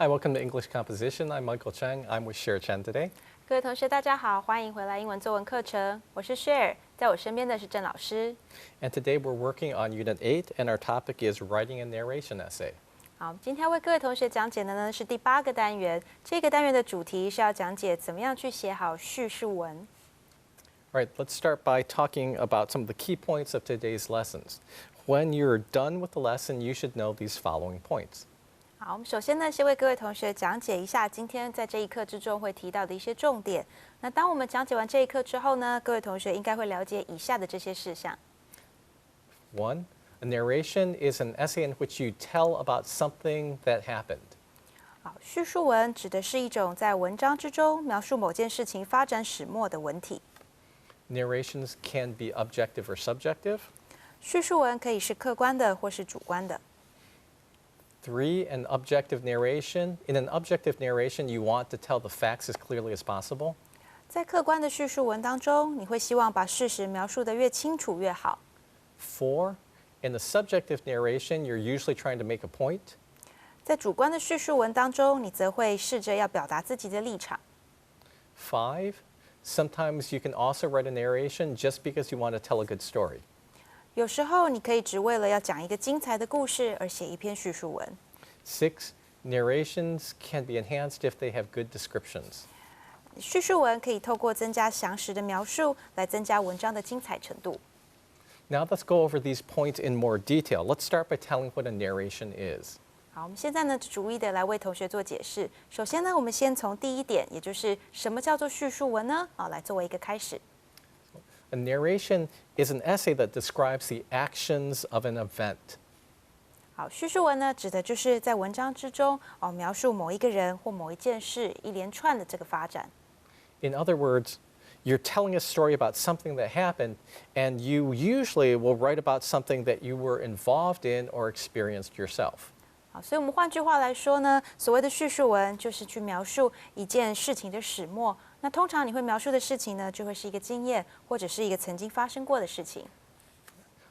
Hi, welcome to English Composition. I'm Michael Cheng. I'm with Cher Chen today. 各位同学，大家好，欢迎回来英文作文课程。我是 Cher， 在我身边的是郑老师。And today we're working on Unit 8, and our topic is writing a narration essay. 好，今天为各位同学讲解的呢是第8个单元。这个单元的主题是要讲解怎么样去写好叙述文。All right, let's start by talking about some of the key points of today's lessons. When you're done with the lesson, you should know these following points. 好，我们首先呢，先为各位同学讲解一下今天在这一课之中会提到的一些重点。那当我们讲解完这一课之后呢，各位同学应该会了解以下的这些事项。One, a narration is an essay in which you tell about something that happened. 好，叙述文指的是一种在文章之中描述某件事情发展始末的文体。Narrations can be objective or subjective. 叙述文可以是客观的或是主观的。Three, an objective narration. In an objective narration, you want to tell the facts as clearly as possible. 在客观的叙述文当中，你会希望把事实描述得越清楚越好。Four, in the subjective narration, you're usually trying to make a point. 在主观的叙述文当中，你则会试着要表达自己的立场。Five, sometimes you can also write a narration just because you want to tell a good story. 有时候你可以只为了要讲一个精彩的故事而写一篇叙述文。Six, narrations can be enhanced if they have good descriptions. 叙述文可以透过增加详实的描述来增加文章的精彩程度。Now let's go over these points in more detail. Let's start by telling what a narration is. 好，我们现在呢逐一的来为同学做解释。首先呢，我们先从第一点，也就是什么叫做叙述文呢？来作为一个开始。A narration is an essay that describes the actions of an event. 好，叙述文呢，指的就是在文章之中描述某一个人或某一件事一连串的这个发展。In other words, you're telling a story about something that happened, and you usually will write about something that you were involved in or experienced yourself. 好，所以我们换句话来说呢，所谓的叙述文就是去描述一件事情的始末。那通常你会描述的事情呢，就会是一个经验或者是一个曾经发生过的事情。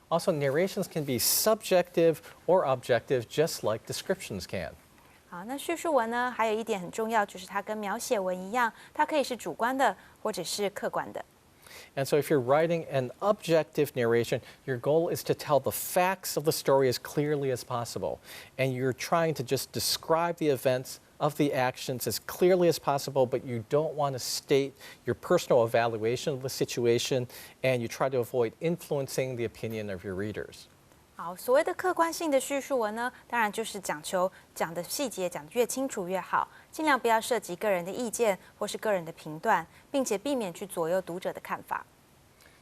Also, narrations can be subjective or objective, just like descriptions can. 好，那叙述文呢，还有一点很重要，就是它跟描写文一样，它可以是主观的或者是客观的。And so if you're writing an objective narration, your goal is to tell the facts of the story as clearly as possible. And you're trying to just describe the events of the actions as clearly as possible, but you don't want to state your personal evaluation of the situation, and you try to avoid influencing the opinion of your readers. 好，所谓的客观性的叙述文呢，当然就是讲求讲的细节讲得越清楚越好，尽量不要涉及个人的意见或是个人的评断，并且避免去左右读者的看法。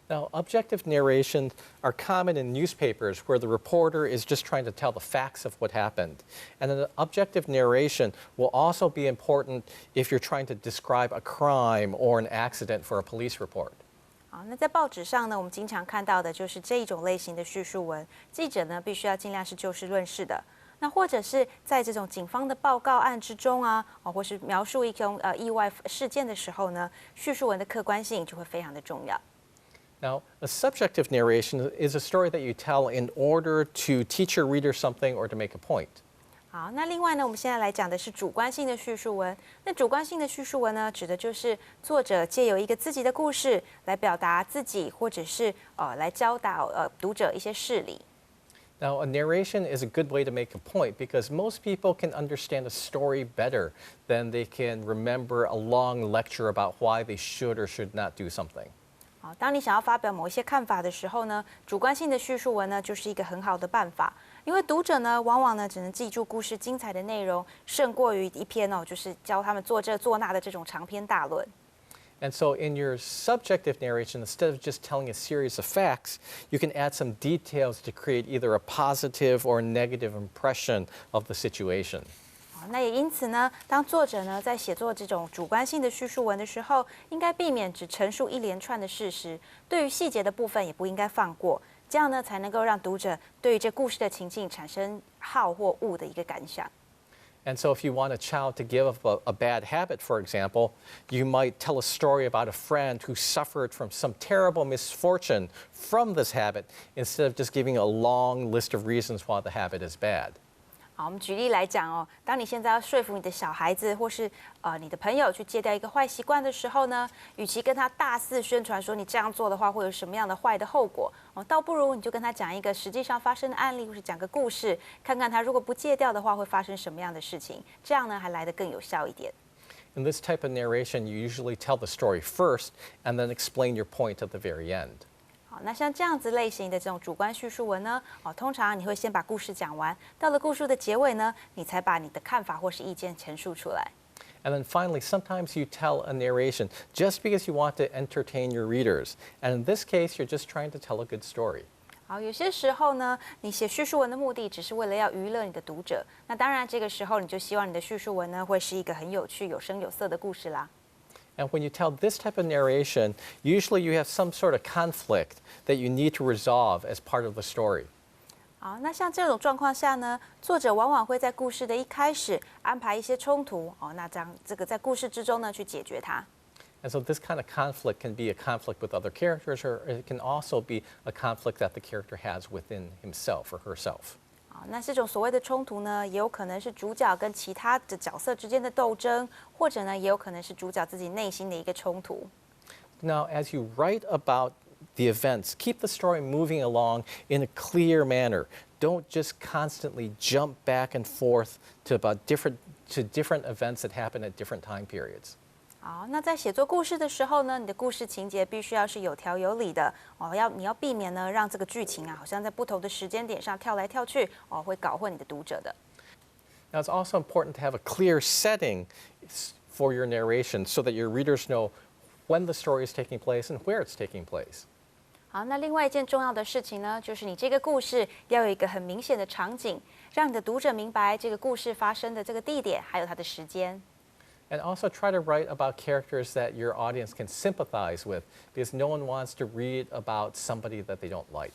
Now, objective narrations are common in newspapers where the reporter is just trying to tell the facts of what happened. And an objective narration will also be important if you're trying to describe a crime or an accident for a police report. 好，那在报纸上呢，我们经常看到的就是这一种类型的叙述文。记者呢，必须要尽量是就事论事的。那或者是在这种警方的报告案之中啊，或是描述一种意外事件的时候呢，叙述文的客观性就会非常的重要。Now, a subjective narration is a story that you tell in order to teach your reader something or to make a point. 好，那另外呢，我们现在来讲的是主观性的叙述文。那主观性的叙述文呢，指的就是作者借由一个自己的故事来表达自己，或者是来教导读者一些事理。Now, a narration is a good way to make a point because most people can understand a story better than they can remember a long lecture about why they should or should not do something. 好，当你想要发表某一些看法的时候呢，主观性的叙述文呢，就是一个很好的办法。因为读者呢，往往呢只能记住故事精彩的内容，胜过于一篇就是教他们做这做那的这种长篇大论。And so in your subjective narration, instead of just telling a series of facts, you can add some details to create either a positive or negative impression of the situation. 那也因此呢，当作者呢在写作这种主观性的叙述文的时候，应该避免只陈述一连串的事实，对于细节的部分也不应该放过，这样呢才能够让读者对于这故事的情境产生好或恶的一个感想。And so if you want a child to give up a bad habit, for example, you might tell a story about a friend who suffered from some terrible misfortune from this habit instead of just giving a long list of reasons why the habit is bad. 好，我们举例来讲哦，当你现在要说服你的小孩子或是你的朋友去戒掉一个坏习惯的时候呢，与其跟他大肆宣传说你这样做的话会有什么样的坏的后果哦，倒不如你就跟他讲一个实际上发生的案例，或是讲个故事，看看他如果不戒掉的话会发生什么样的事情，这样呢还来得更有效一点。 In this type of narration, you usually tell the story first and then explain your point at the very end. 好，那像这样子类型的这种主观叙述文呢，通常你会先把故事讲完，到了故事的结尾呢，你才把你的看法或是意见陈述出来。 And then finally, sometimes you tell a narration just because you want to entertain your readers. And in this case, you're just trying to tell a good story. 好，有些时候呢，你写叙述文的目的只是为了要娱乐你的读者，那当然这个时候你就希望你的叙述文呢会是一个很有趣、有声有色的故事啦。 And when you tell this type of narration, usually you have some sort of conflict that you need to resolve as part of the story. 好，那像这种状况下呢，作者往往会在故事的一开始安排一些冲突哦，那这个在故事之中呢去解决它。 And so this kind of conflict can be a conflict with other characters, or it can also be a conflict that the character has within himself or herself. 好，那这种所谓的冲突呢，也有可能是主角跟其他的角色之间的斗争，或者呢，也有可能是主角自己内心的一个冲突。 Now, as you write about the events, keep the story moving along in a clear manner. Don't just constantly jump back and forth to different events that happen at different time periods. 好，那在写作故事的时候呢，你的故事情节必须要是有条有理的哦，你要避免呢让这个剧情啊，好像在不同的时间点上跳来跳去哦，会搞混你的读者的。 Now, it's also important to have a clear setting for your narration so that your readers know when the story is taking place and where it's taking place. 好，那另外一件重要的事情呢，就是你这个故事要有一个很明显的场景，让你的读者明白这个故事发生的这个地点，还有它的时间。 And also try to write about characters that your audience can sympathize with, because no one wants to read about somebody that they don't like.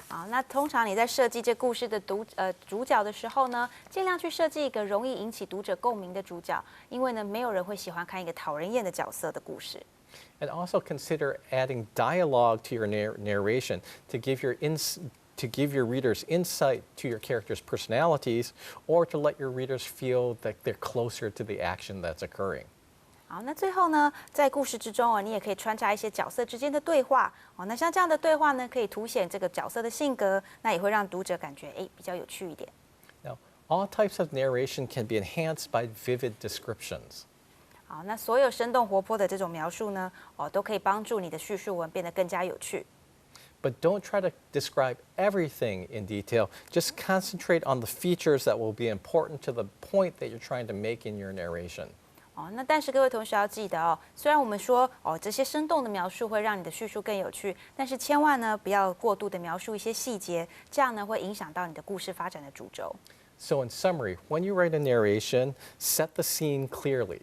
好，那通常你在设计这故事的主角的时候呢，尽量去设计一个容易引起读者共鸣的主角，因为呢，没有人会喜欢看一个讨人厌的角色的故事。 And also consider adding dialogue to your narration to give your readers insight to your characters' personalities, or to let your readers feel that they're closer to the action that's occurring. 好，那最后呢，在故事之中哦，你也可以穿插一些角色之间的对话哦。那像这样的对话呢，可以凸显这个角色的性格，那也会让读者感觉比较有趣一点。 Now, all types of narration can be enhanced by vivid descriptions. 好，那所有生动活泼的这种描述呢，都可以帮助你的叙述文变得更加有趣。 But don't try to describe everything in detail. Just concentrate on the features that will be important to the point that you're trying to make in your narration. 哦，那但是各位同学要记得哦，虽然我们说这些生动的描述会让你的叙述更有趣，但是千万呢不要过度的描述一些细节，这样呢会影响到你的故事发展的主轴。 So in summary, when you write a narration, set the scene clearly.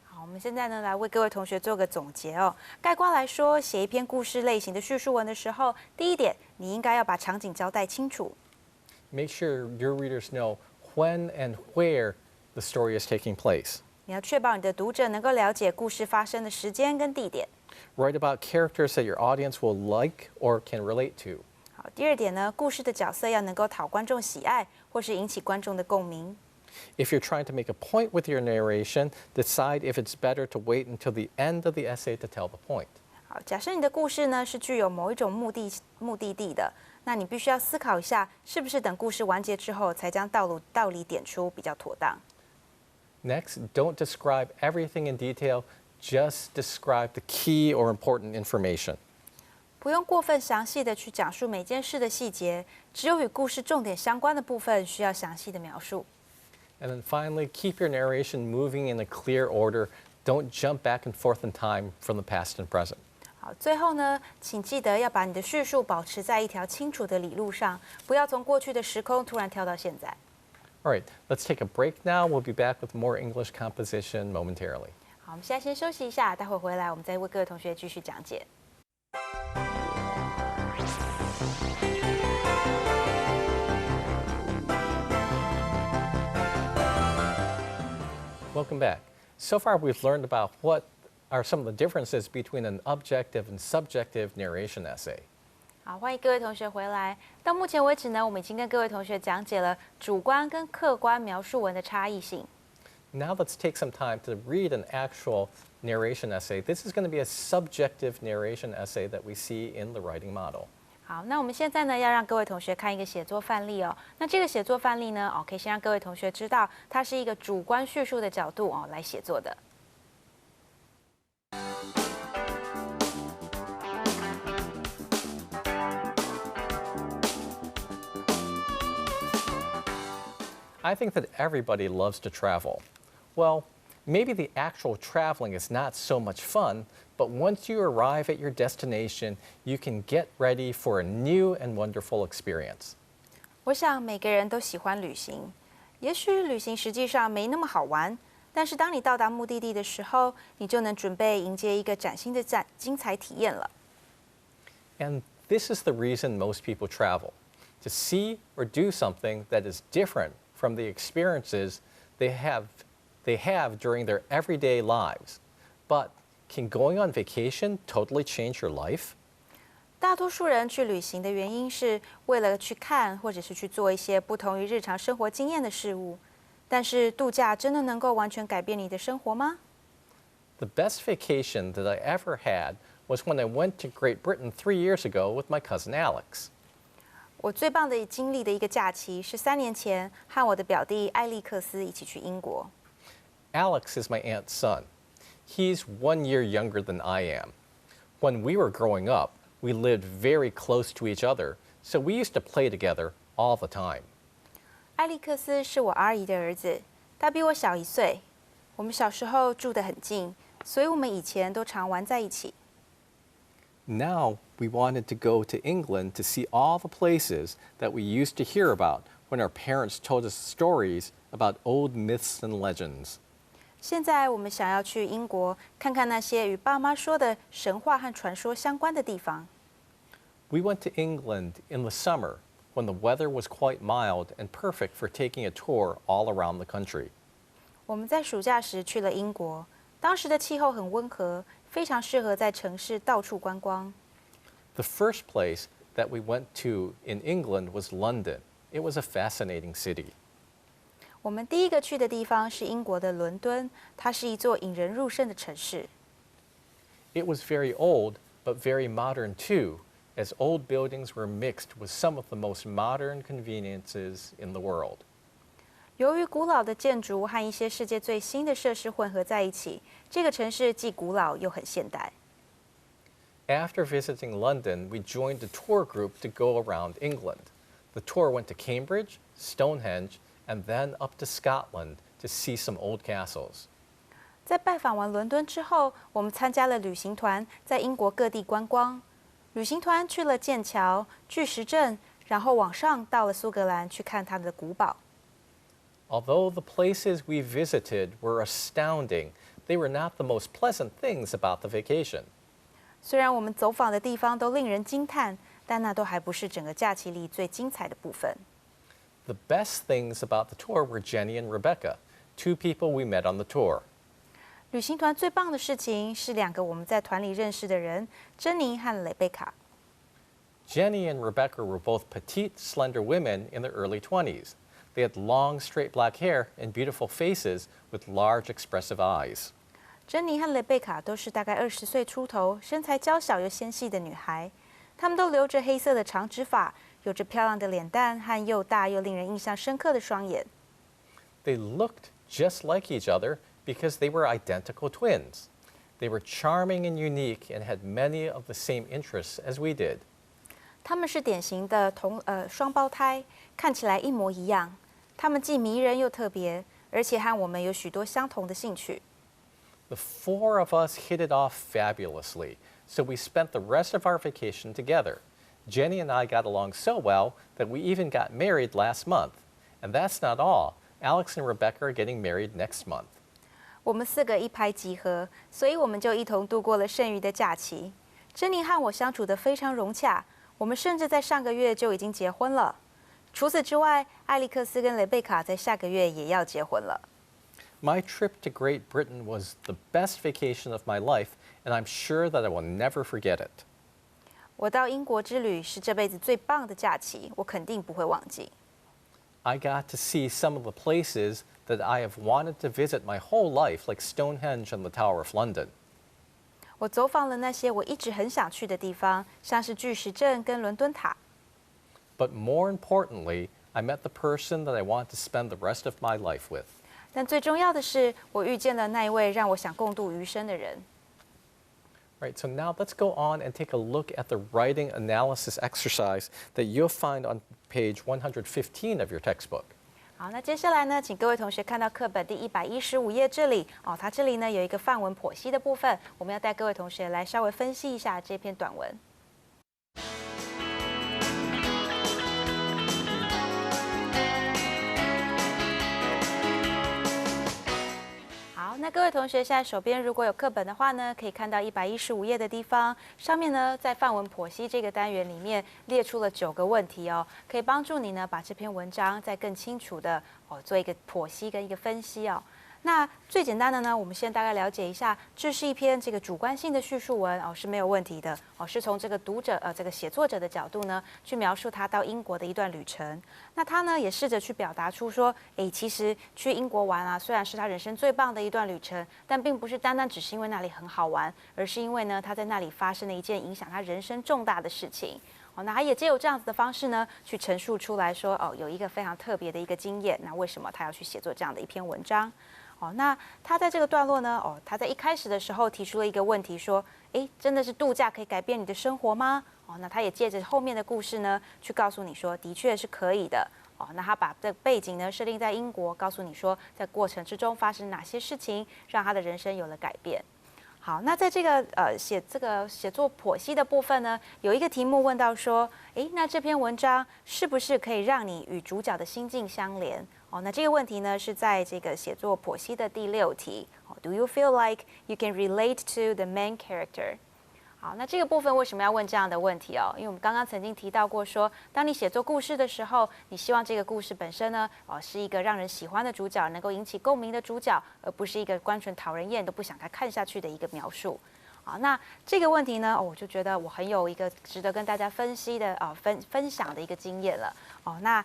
好，我们现在呢来为各位同学做个总结哦。概括来说，写一篇故事类型的叙述文的时候，第一点，你应该要把场景交代清楚。 Make sure your readers know when and where the story is taking place. 你要确保你的读者能够了解故事发生的时间跟地点。 Write about characters that your audience will like or can relate to. 好，第二点呢，故事的角色要能够讨观众喜爱，或是引起观众的共鸣。 If you're trying to make a point with your narration, decide if it's better to wait until the end of the essay to tell the point. 好，假设你的故事呢是具有某一种目的地的，那你必须要思考一下，是不是等故事完结之后才将道理点出比较妥当。 Next, don't describe everything in detail, just describe the key or important information. 不用过分详细的去讲述每件事的细节，只有与故事重点相关的部分需要详细的描述。 And then finally, keep your narration moving in a clear order. Don't jump back and forth in time from the past and present. 好，最后呢，请记得要把你的叙述保持在一条清楚的理路上，不要从过去的时空突然跳到现在。 All right, let's take a break now. We'll be back with more English composition momentarily. 好，我们现在先休息一下，待会回来我们再为各位同学继续讲解。 Welcome back. So far, we've learned about what are some of the differences between an objective and subjective narration essay. 好，欢迎各位同学回来。到目前为止呢，我们已经跟各位同学讲解了主观跟客观描述文的差异性。Now let's take some time to read an actual narration essay. This is going to be a subjective narration essay that we see in the writing model. 好，那我们现在呢，要让各位同学看一个写作范例哦。那这个写作范例呢，可以先让各位同学知道，它是一个主观叙述的角度来写作的。I think that everybody loves to travel. Well, maybe the actual traveling is not so much fun, but once you arrive at your destination, you can get ready for a new and wonderful experience. 我想每个人都喜欢旅行，也许旅行实际上没那么好玩，但是当你到达目的地的时候，你就能准备迎接一个崭新的精彩体验了。And this is the reason most people travel, to see or do something that is different from the experiences they have during their everyday lives. But can going on vacation totally change your life? 大多数人去旅行的原因是为了去看或者是去做一些不同于日常生活经验的事物。但是度假真的能够完全改变你的生活吗？ The best vacation that I ever had was when I went to Great Britain 3 years ago with my cousin Alex. 我最棒的经历的一个假期是3年前和我的表弟艾利克斯一起去英国。Alex is my aunt's son. He's 1 year younger than I am. When we were growing up, we lived very close to each other, so we used to play together all the time. 艾利克斯是我阿姨的儿子，他比我小1岁。我们小时候住得很近，所以我们以前都常玩在一起。Now we wanted to go to England to see all the places that we used to hear about when our parents told us stories about old myths and legends. 现在我们想要去英国看看那些与爸妈说的神话和传说相关的地方。We went to England in the summer when the weather was quite mild and perfect for taking a tour all around the country. 我们在暑假时去了英国，当时的气候很温和，非常适合在城市到处观光。The first place that we went to in England was London. It was a fascinating city. 我们第一个去的地方是英国的伦敦，它是一座引人入胜的城市。It was very old, but very modern too, as old buildings were mixed with some of the most modern conveniences in the world. 由于古老的建筑和一些世界最新的设施混合在一起，这个城市既古老又很现代。After visiting London, we joined a tour group to go around England. The tour went to Cambridge, Stonehenge, and then up to Scotland to see some old castles. 在拜访完伦敦之后，我们参加了旅行团，在英国各地观光。旅行团去了剑桥、巨石阵，然后往上到了苏格兰去看它的古堡。Although the places we visited were astounding, they were not the most pleasant things about the vacation. 虽然我们走访的地方都令人惊叹，但那都还不是整个假期里最精彩的部分。The best things about the tour were Jenny and Rebecca, 2 people we met on the tour. 旅行团最棒的事情是2个我们在团里认识的人，珍妮和蕾贝卡。Jenny and Rebecca were both petite, slender women in their early 20s. They had long, straight black hair and beautiful faces with large, expressive eyes. 珍妮和蕾贝卡都是大概20岁出头、身材娇小又纤细的女孩，她们都留着黑色的长直发，有着漂亮的脸蛋和又大又令人印象深刻的双眼。They looked just like each other because they were identical twins. They were charming and unique and had many of the same interests as we did. 她们是典型的双胞胎，看起来一模一样。她们既迷人又特别，而且和我们有许多相同的兴趣。The 4 of us hit it off fabulously, so we spent the rest of our vacation together. Jenny and I got along so well that we even got married last month. And that's not all. Alex and Rebecca are getting married next month. 我们4个一拍即合，所以我们就一同度过了剩余的假期。珍妮和我相处得非常融洽，我们甚至在上个月就已经结婚了。除此之外，艾利克斯跟蕾贝卡在下个月也要结婚了。My trip to Great Britain was the best vacation of my life, and I'm sure that I will never forget it. 我到英国之旅是这辈子最棒的假期，我肯定不会忘记。I got to see some of the places that I have wanted to visit my whole life, like Stonehenge and the Tower of London. 我走访了那些我一直很想去的地方，像是巨石阵跟伦敦塔。But more importantly, I met the person that I want to spend the rest of my life with. 但最重要的是，我遇见了那一位让我想共度余生的人。Right, so now let's go on and take a look at the writing analysis exercise that you'll find on page 115 of your textbook. 好，那接下来呢，请各位同学看到课本第115页这里哦，它这里呢有一个范文剖析的部分，我们要带各位同学来稍微分析一下这篇短文。好，那各位同学现在手边如果有课本的话呢，可以看到115页的地方，上面呢在范文剖析这个单元里面列出了9个问题哦，可以帮助你呢把这篇文章再更清楚的做一个剖析跟一个分析哦。那最简单的呢，我们先大概了解一下，这是一篇这个主观性的叙述文哦，是没有问题的哦，是从这个读者这个写作者的角度呢，去描述他到英国的一段旅程。那他呢也试着去表达出说，其实去英国玩啊，虽然是他人生最棒的一段旅程，但并不是单单只是因为那里很好玩，而是因为呢他在那里发生了一件影响他人生重大的事情。哦，那他也借由这样子的方式呢，去陈述出来说，有一个非常特别的一个经验，那为什么他要去写作这样的一篇文章？哦，那他在这个段落呢，他在一开始的时候提出了一个问题，说，真的是度假可以改变你的生活吗？哦，那他也借着后面的故事呢，去告诉你说，的确是可以的。哦，那他把这个背景呢设定在英国，告诉你说，在过程之中发生哪些事情，让他的人生有了改变。好，那在这个写作剖析的部分呢，有一个题目问到说，那这篇文章是不是可以让你与主角的心境相连？哦，那这个问题呢是在这个写作剖析的第6题。Do you feel like you can relate to the main character？好，那这个部分为什么要问这样的问题哦？因为我们刚刚曾经提到过说，当你写作故事的时候，你希望这个故事本身呢，是一个让人喜欢的主角，能够引起共鸣的主角，而不是一个单纯讨人厌都不想再看下去的一个描述。好，那这个问题呢，我就觉得我很有一个值得跟大家分析的分享的一个经验了。哦，那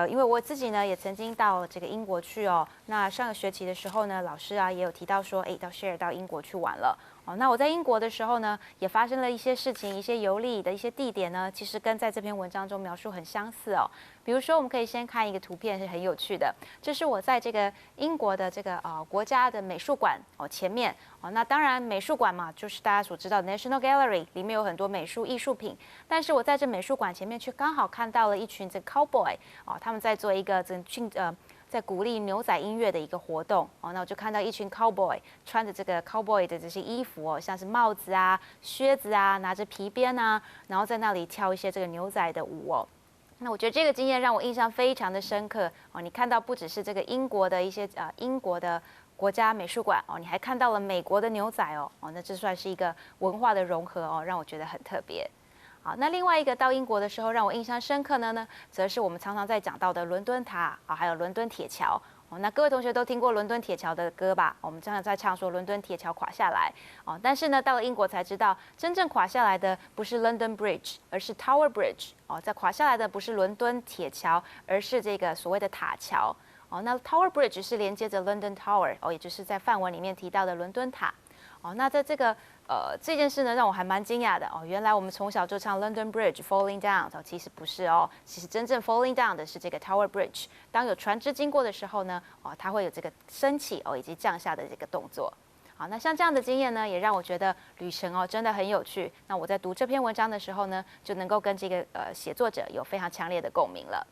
因为我自己呢也曾经到这个英国去哦，那上个学期的时候呢，老师啊也有提到说，到 share 到英国去玩了。哦，那我在英国的时候呢，也发生了一些事情，一些游历的一些地点呢，其实跟在这篇文章中描述很相似哦。比如说，我们可以先看一个图片，是很有趣的。这是我在这个英国的这个国家的美术馆前面哦。那当然，美术馆嘛，就是大家所知道的 National Gallery， 里面有很多美术艺术品。但是我在这美术馆前面却刚好看到了一群这个 cowboy 哦，他们在做一个在鼓励牛仔音乐的一个活动哦，那我就看到一群 cowboy 穿着这个 cowboy 的这些衣服哦，像是帽子啊、靴子啊，拿着皮鞭啊，然后在那里跳一些这个牛仔的舞哦。那我觉得这个经验让我印象非常的深刻哦。你看到不只是这个英国的一些英国的国家美术馆哦，你还看到了美国的牛仔哦，那这算是一个文化的融合哦，让我觉得很特别。好，那另外一个到英国的时候让我印象深刻的呢，则是我们常常在讲到的伦敦塔啊，还有伦敦铁桥。哦，那各位同学都听过伦敦铁桥的歌吧？我们常常在唱说伦敦铁桥垮下来哦，但是呢，到了英国才知道，真正垮下来的不是 London Bridge， 而是 Tower Bridge。哦，在垮下来的不是伦敦铁桥，而是这个所谓的塔桥。哦，那 Tower Bridge 是连接着 London Tower， 也就是在范文里面提到的伦敦塔。哦，那在这个这件事呢，让我还蛮惊讶的哦。原来我们从小就唱 London Bridge Falling Down， 其实不是哦，其实真正 Falling Down 的是这个 Tower Bridge。当有船只经过的时候呢，它会有这个升起以及降下的这个动作。好，那像这样的经验呢，也让我觉得旅程真的很有趣。那我在读这篇文章的时候呢，就能够跟这个写作者有非常强烈的共鸣了。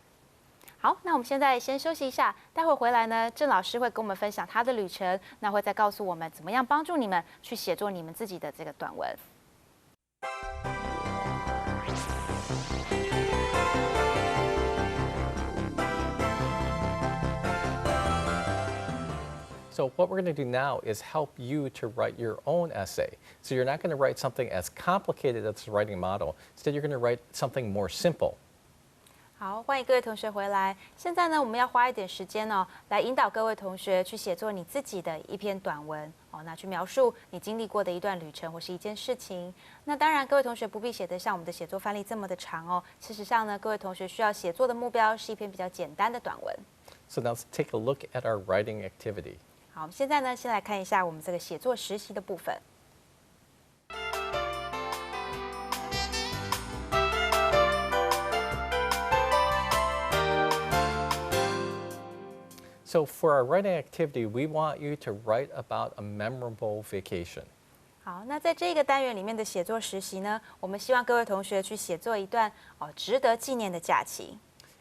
好，那我们现在先休息一下，待会回来呢，郑老师会跟我们分享他的旅程，那会再告诉我们怎么样帮助你们去写作你们自己的这个短文。So what we're going to do now is help you to write your own essay. So you're not going to write something as complicated as the writing model. Instead, you're going to write something more simple. 好，欢迎各位同学回来。现在呢，我们要花一点时间哦，来引导各位同学去写作你自己的一篇短文哦，那去描述你经历过的一段旅程或是一件事情。那当然，各位同学不必写得像我们的写作范例这么的长哦。事实上呢，各位同学需要写作的目标是一篇比较简单的短文。So now let's take a look at our writing activity. 好，我们现在呢，先来看一下我们这个写作实习的部分。So for our writing activity, we want you to write about a memorable vacation. 好，那在这个单元里面的写作实习呢，我们希望各位同学去写作一段值得纪念的假期。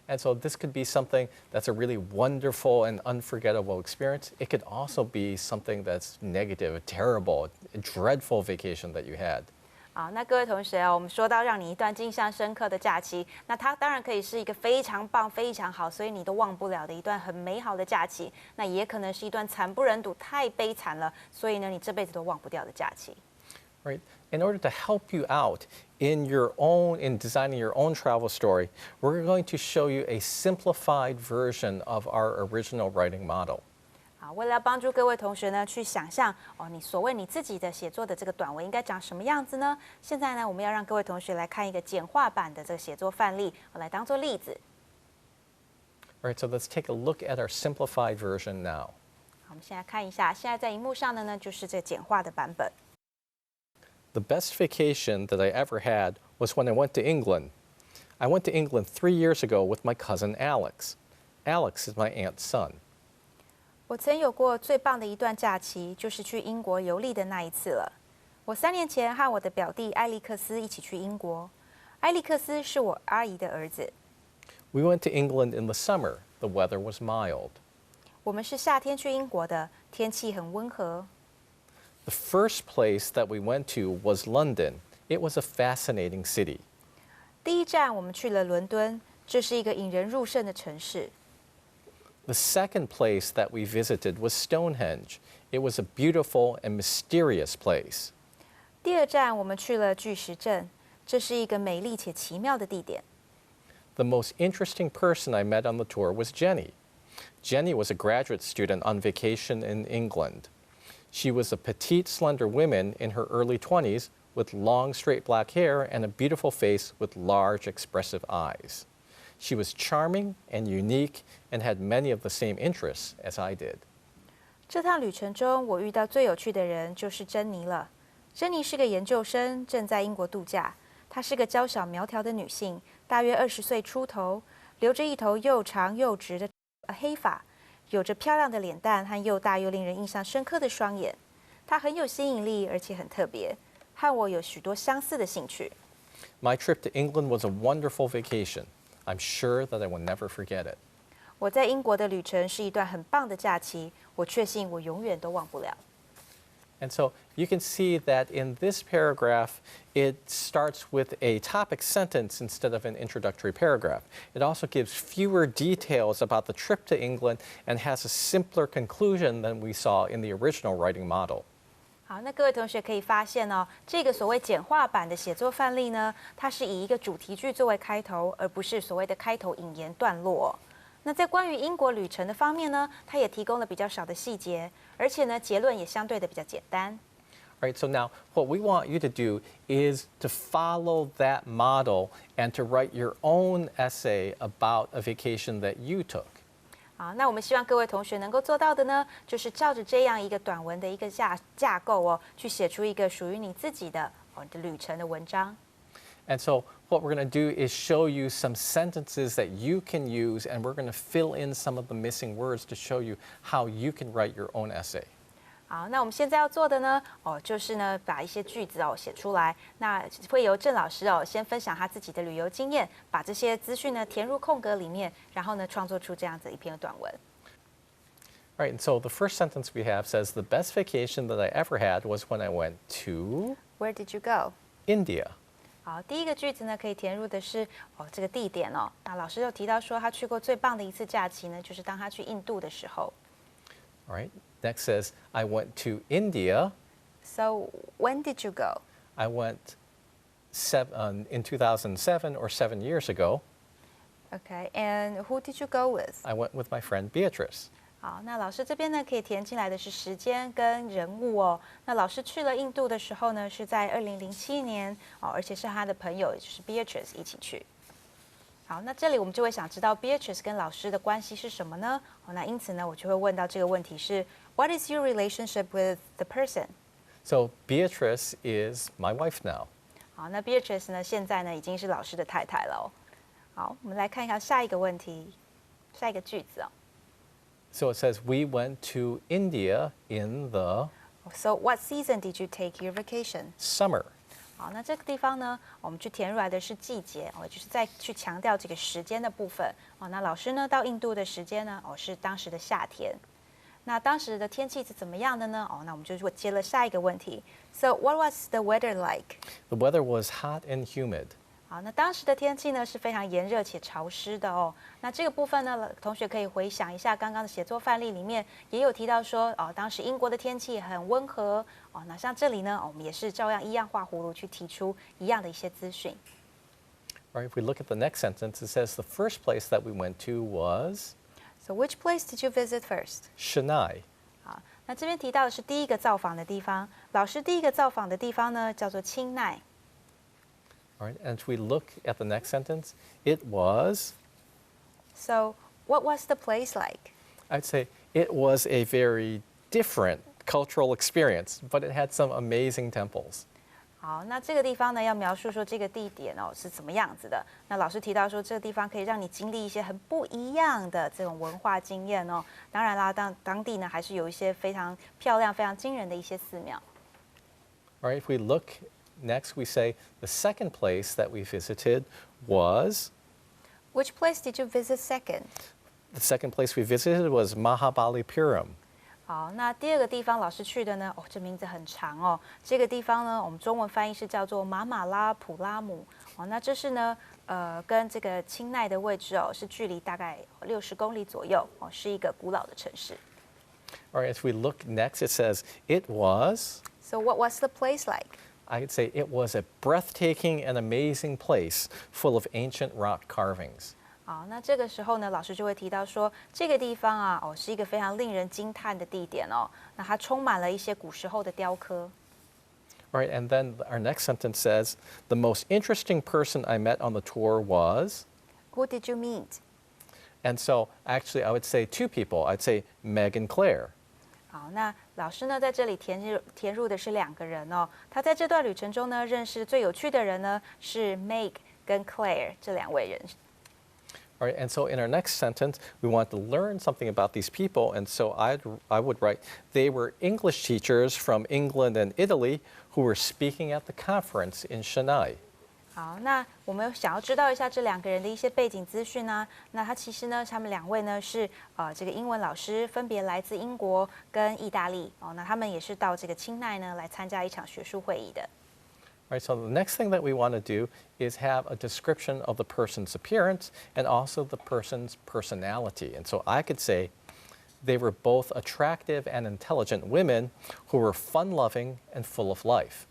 And so this could be something that's a really wonderful and unforgettable experience. It could also be something that's negative, a terrible, a dreadful vacation that you had. 好，那各位同学我们说到让你一段印象深刻的假期，那它当然可以是一个非常棒、非常好，所以你都忘不了的一段很美好的假期。那也可能是一段惨不忍睹、太悲惨了，所以呢，你这辈子都忘不掉的假期。Right? In order to help you out in designing your own travel story, we're going to show you a simplified version of our original writing model. 好，为了要帮助各位同学呢去想象你所谓你自己的写作的这个短文应该长什么样子呢？现在呢，我们要让各位同学来看一个简化版的这个写作范例，来当做例子。All right, so let's take a look at our simplified version now. 好，我们先来看一下，现在在荧幕上的呢就是这个简化的版本。The best vacation that I ever had was when I went to England. I went to England 3 years ago with my cousin Alex. Alex is my aunt's son. 我曾有过最棒的一段假期，就是去英国游历的那一次了。我3年前和我的表弟艾利克斯一起去英国。艾利克斯是我阿姨的儿子。We went to England in the summer. The weather was mild. 我们是夏天去英国的，天气很温和。The first place that we went to was London. It was a fascinating city. 第一站我们去了伦敦，这是一个引人入胜的城市。The second place that we visited was Stonehenge. It was a beautiful and mysterious place. 第二站我们去了巨石阵，这是一个美丽且奇妙的地点。The most interesting person I met on the tour was Jenny. Jenny was a graduate student on vacation in England. She was a petite, slender woman in her early 20s with long, straight black hair and a beautiful face with large, expressive eyes. She was charming and unique and had many of the same interests as I did. 这趟旅程中，我遇到最有趣的人就是珍妮了。珍妮是个研究生，正在英国度假。她是个娇小苗条的女性，大约20岁出头，留着一头又长又直的黑发，有着漂亮的脸蛋和又大又令人印象深刻的双眼。她很有吸引力，而且很特别，和我有许多相似的兴趣。My trip to England was a wonderful vacation. I'm sure that I will never forget it. 我在英国的旅程是一段很棒的假期，我确信我永远都忘不了。And so you can see that in this paragraph, it starts with a topic sentence instead of an introductory paragraph. It also gives fewer details about the trip to England and has a simpler conclusion than we saw in the original writing model. 好，那各位同学可以发现这个所谓简化版的写作范例呢，它是以一个主题句作为开头，而不是所谓的开头引言段落。那在关于英国旅程的方面呢，它也提供了比较少的细节，而且呢，结论也相对的比较简单。All right, so now what we want you to do is to follow that model and to write your own essay about a vacation that you took. 好，那我们希望各位同学能够做到的呢，就是照着这样一个短文的一个架构去写出一个属于你自己的旅程的文章。And so what we're going to do is show you some sentences that you can use, and we're going to fill in some of the missing words to show you how you can write your own essay. 好，那我们现在要做的呢，就是呢把一些句子写出来。那会由郑老师先分享他自己的旅游经验，把这些资讯呢填入空格里面，然后呢创作出这样子一篇短文。All right, and so the first sentence we have says, "The best vacation that I ever had was when I went to Where did you go? India." 好，第一个句子呢可以填入的是这个地点那老师有提到说他去过最棒的一次假期呢，就是当他去印度的时候。All right. Next says, "I went to India." So when did you go? I went in 2007 or 7 years ago. Okay, and who did you go with? I went with my friend Beatrice. 好，那老师这边呢可以填进来的是时间跟人物哦。那老师去了印度的时候呢，是在2007年哦，而且是他的朋友，也就是 Beatrice 一起去。好，那这里我们就会想知道 Beatrice 跟老师的关系是什么呢？哦，那因此呢，我就会问到这个问题是 What is your relationship with the person? So Beatrice is my wife now. 好，那 Beatrice 呢现在呢已经是老师的太太了哦。好，我们来看一下下一个问题，下一个句子哦。So it says, we went to India in the So what season did you take your vacation? summer. 好，那这个地方呢，我们去填入来的是季节哦，就是再去强调这个时间的部分哦。那老师呢到印度的时间呢，哦是当时的夏天。那当时的天气是怎么样的呢？哦，那我们就接了下一个问题。So what was the weather like? The weather was hot and humid. 好，那当时的天气呢是非常炎热且潮湿的哦。那这个部分呢，同学可以回想一下刚刚的写作范例里面也有提到说，哦，当时英国的天气很温和哦。那像这里呢，我们也是照样一样画葫芦去提出一样的一些资讯。Right, if we look at the next sentence, it says the first place that we went to was So which place did you visit first? Chennai. 好，那这边提到的是第一个造访的地方。老师第一个造访的地方呢，叫做清奈。All right, and if we look at the next sentence, it was, So what was the place like? I'd say it was a very different cultural experience, but it had some amazing temples. 好，那这个地方呢，要描述说这个地点哦是怎么样子的。那老师提到说，这个地方可以让你经历一些很不一样的这种文化经验哦。当然啦，当地呢还是有一些非常漂亮、非常惊人的一些寺庙。All right, if we look next, we say the second place that we visited was, Which place did you visit second? the second place we visited was Mahabalipuram. 好，那第二个地方老师去的呢，哦，这名字很长哦。这个地方呢，我们中文翻译是叫做马马拉普拉姆。哦，那这是呢，跟这个清奈的位置哦，是距离大概60公里左右哦，是一个古老的城市。All right, as we look next, it says it was, So what was the place like? I could say it was a breathtaking and amazing place full of ancient rock carvings. 好，那这个时候呢，老师就会提到说，这个地方啊，哦，是一个非常令人惊叹的地点哦。那它充满了一些古时候的雕刻。All right, and then our next sentence says, the most interesting person I met on the tour was, Who did you meet? and so actually I would say two people. I'd say Meg and Claire. 好，那老师呢在这里填入的是2个人哦。他在这段旅程中呢，认识最有趣的人呢是 Meg 跟 Claire 这2位人。All right, and so in our next sentence, we want to learn something about these people, and so I would write, they were English teachers from England and Italy who were speaking at the conference in Chennai. 好，那我们想要知道一下这2个人的一些背景资讯呢。那他其实呢，他们2位呢是这个英文老师，分别来自英国跟意大利哦。那他们也是到这个清奈呢来参加一场学术会议的。All right, so the next thing that we want to do is have a description of the person's appearance and also the person's personality. And so I could say they were both attractive and intelligent women who were fun-loving and full of life.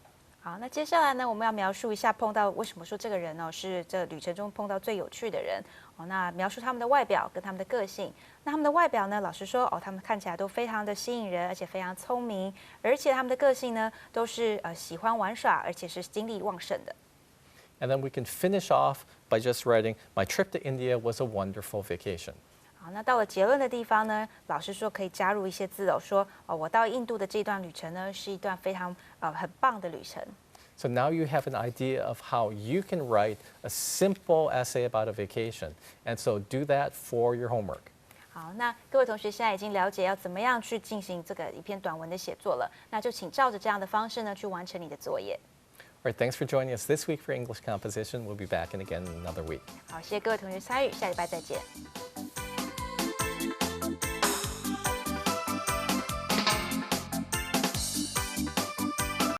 好，那接下来呢，我们要描述一下碰到为什么说这个人呢是这旅程中碰到最有趣的人哦。那描述他们的外表跟他们的个性。那他们的外表呢，老师说哦，他们看起来都非常的吸引人，而且非常聪明，而且他们的个性呢都是喜欢玩耍，而且是精力旺盛的。And then we can finish off by just writing, my trip to India was a wonderful vacation. 好，那到了结论的地方呢，老师说可以加入一些字哦，说哦，我到印度的这段旅程呢，是一段非常很棒的旅程。So now you have an idea of how you can write a simple essay about a vacation. And so do that for your homework. 好，那各位同学现在已经了解要怎么样去进行这个一篇短文的写作了，那就请照着这样的方式呢去完成你的作业。All right, thanks for joining us this week for English Composition. We'll be back in again in another week. 好，谢谢各位同学参与，下礼拜再见。